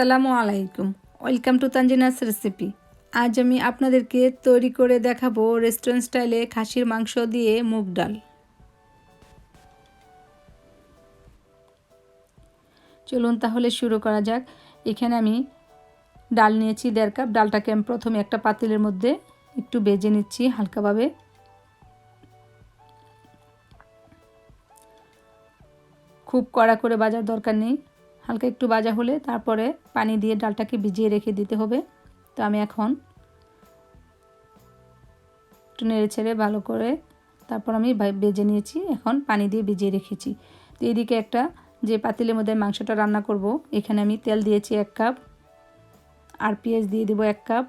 আসসালামু আলাইকুম, welcome to Tanzina's recipe. আজ আমি আপনাদেরকে তৈরি করে দেখাবো রেস্টুরেন্ট স্টাইলে খাসির মাংস দিয়ে মুগ ডাল। চলুন তাহলে শুরু করা যাক। এখানে আমি ডাল নিয়েছি 1.5 কাপ। ডালটাকে আমি প্রথমে একটা পাতিলের মধ্যে একটু ভেজে নিচ্ছি হালকাভাবে। খুব কড়া করে ভাজার দরকার নেই, হালকা একটু ভাজা হলে তারপরে পানি দিয়ে ডালটাকে ভিজিয়ে রেখে দিতে হবে। তো আমি এখন একটু নেড়ে ছেড়ে ভালো করে তারপর আমি ভেজে নিয়েছি, এখন পানি দিয়ে ভিজিয়ে রেখেছি। তো এদিকে একটা যে পাতিলের মধ্যে মাংসটা রান্না করব, এখানে আমি তেল দিয়েছি 1 কাপ, আর পেঁয়াজ দিয়ে দেবো 1 কাপ।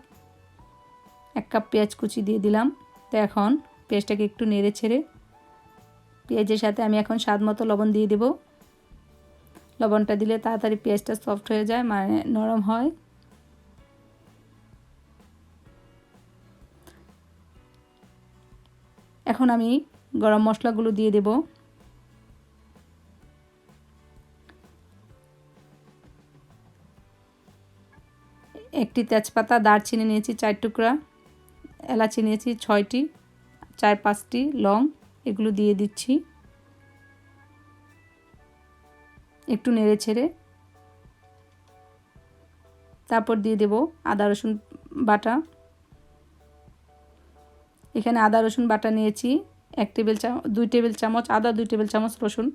1 কাপ পেঁয়াজ কুচি দিয়ে দিলাম। তো এখন পেঁয়াজটাকে একটু নেড়ে ছেড়ে পেঁয়াজের সাথে আমি এখন স্বাদ মতো লবণ দিয়ে দেবো। লবণটা দিলে তাড়াতাড়ি পেঁয়াজটা সফট হয়ে যায়, মানে নরম হয়। এখন আমি গরম মশলাগুলো দিয়ে দেব। একটি তেজপাতা, দারচিনি নিয়েছি 4 টুকরা, এলাচি নিয়েছি 6টি, 4-5টি লং, এগুলো দিয়ে দিচ্ছি। একটু নেড়ে ছেড়ে তারপর দিয়ে দেব আদা রসুন বাটা। এখানে আদা রসুন বাটা নিয়েছি 2 টেবিল চামচ আদা, 2 টেবিল চামচ রসুন,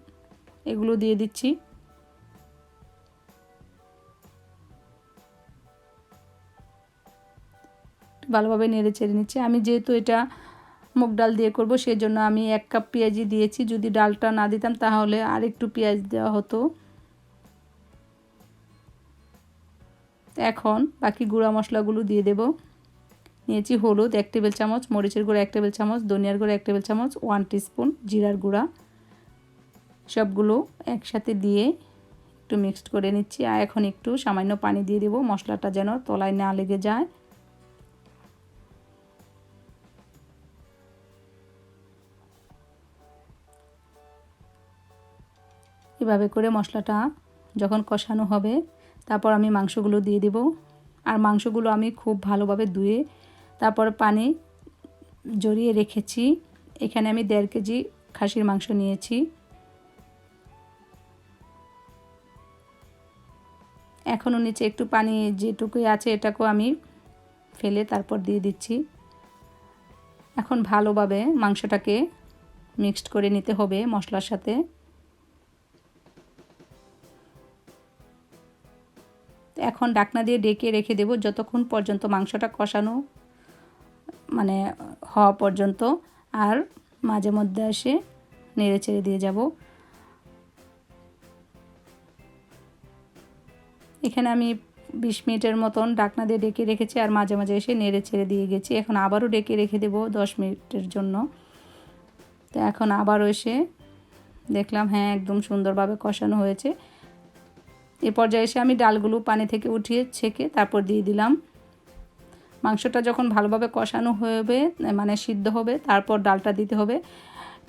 এগুলো দিয়ে দিচ্ছি। ভালোভাবে নেড়ে চেড়ে নিচ্ছি। আমি যেহেতু এটা মুগ ডাল দিয়ে করব, সেজন্য আমি 1 কাপ পেঁয়াজি দিয়েছি। যদি ডালটা না দিতাম তাহলে আর একটু পেঁয়াজ দেওয়া হতো। এখন বাকি গুঁড়া মশলাগুলো দিয়ে দেব। নিয়েছি হলুদ 1 টেবিল চামচ, মরিচের গুঁড়া 1 টেবিল চামচ, ধনিয়ার গুঁড়া 1 টেবিল চামচ, 1 টিস্পুন জিরার গুঁড়া। সবগুলো একসাথে দিয়ে একটু মিক্সড করে নিচ্ছি। আর এখন একটু সামান্য পানি দিয়ে দেব, মশলাটা যেন তলায় না লেগে যায়। এভাবে করে মশলাটা যখন কষানো হবে, তারপর আমি মাংসগুলো দিয়ে দেব। আর মাংসগুলো আমি খুব ভালোভাবে ধুয়ে তারপর পানি জড়িয়ে রেখেছি। এখানে আমি 1.5 কেজি খাসির মাংস নিয়েছি। এখনও নিচে একটু পানি যেটুকুই আছে এটাকেও আমি ফেলে তারপর দিয়ে দিচ্ছি। এখন ভালোভাবে মাংসটাকে মিক্সড করে নিতে হবে মশলার সাথে। এখন ঢাকনা দিয়ে ঢেকে রেখে দেব যতক্ষণ পর্যন্ত মাংসটা কষানো মানে হওয়া পর্যন্ত, আর মাঝে মধ্যে এসে নেড়ে ছেড়ে দিয়ে যাব। এখানে আমি 20 মিনিটের মতন ঢাকনা দিয়ে ঢেকে রেখেছি, আর মাঝে মাঝে এসে নেড়ে ছেড়ে দিয়ে গেছি। এখন আবারও ঢেকে রেখে দেব 10 মিনিটের জন্য। তো এখন আবারও এসে দেখলাম হ্যাঁ একদম সুন্দরভাবে কষানো হয়েছে। এ পর্যায়ে এসে আমি ডালগুলো পানি থেকে উঠিয়ে ছেঁকে তারপর দিয়ে দিলাম। মাংসটা যখন ভালোভাবে কষানো হবে মানে সিদ্ধ হবে, তারপর ডালটা দিতে হবে।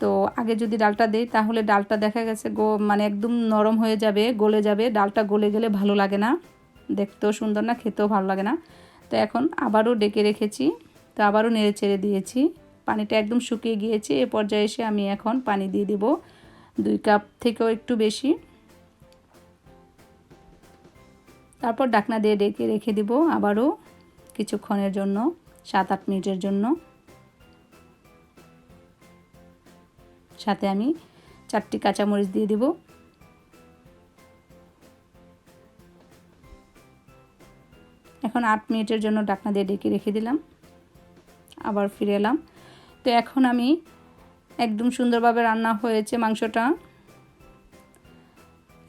তো আগে যদি ডালটা দেই তাহলে ডালটা দেখা গেছে মানে একদম নরম হয়ে যাবে, গলে যাবে। ডালটা গলে গেলে ভালো লাগে না, দেখতেও সুন্দর না, খেতেও ভালো লাগে না। তো এখন আবারও ডেকে রেখেছি, তো আবারও নেড়ে চেড়ে দিয়েছি। পানিটা একদম শুকিয়ে গিয়েছে। এ পর্যায়ে এসে আমি এখন পানি দিয়ে দেব 2 কাপ থেকেও একটু বেশি। তারপর ঢাকনা দিয়ে ডেকে রেখে দিব আবারও কিছুক্ষণের জন্য, 7-8 মিনিটের জন্য। সাথে আমি 4টি কাঁচামরিচ দিয়ে দেব। এখন 8 মিনিটের জন্য ঢাকনা দিয়ে ঢেকে রেখে দিলাম, আবার ফিরে এলাম। তো এখন আমি একদম সুন্দরভাবে রান্না হয়েছে মাংসটা।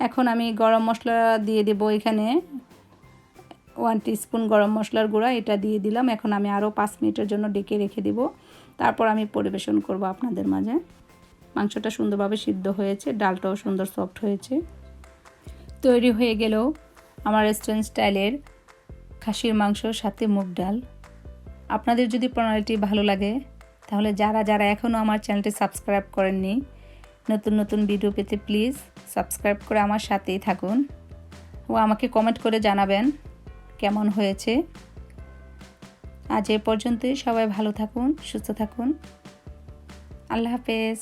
এখন আমি গরম মশলা দিয়ে দেব। এখানে 1 টিস্পুন গরম মশলার গুঁড়া, এটা দিয়ে দিলাম। এখন আমি আরও 5 মিনিটের জন্য ডেকে রেখে দেব, তারপর আমি পরিবেশন করব আপনাদের মাঝে। মাংসটা সুন্দরভাবে সিদ্ধ হয়েছে, ডালটাও সুন্দর সফট হয়েছে। তৈরি হয়ে গেল আমার রেস্টুরেন্ট স্টাইলের খাসির মাংসর সাথে মুগ ডাল। আপনাদের যদি প্রণালীটি ভালো লাগে তাহলে যারা যারা এখনও আমার চ্যানেলটি সাবস্ক্রাইব করেননি, নতুন নতুন ভিডিও পেতে প্লিজ সাবস্ক্রাইব করে আমার সাথেই থাকুন। ও আমাকে কমেন্ট করে জানাবেন কেমন হয়েছে। আজ এ পর্যন্তই। সবাই ভালো থাকুন, সুস্থ থাকুন। আল্লাহ হাফেজ।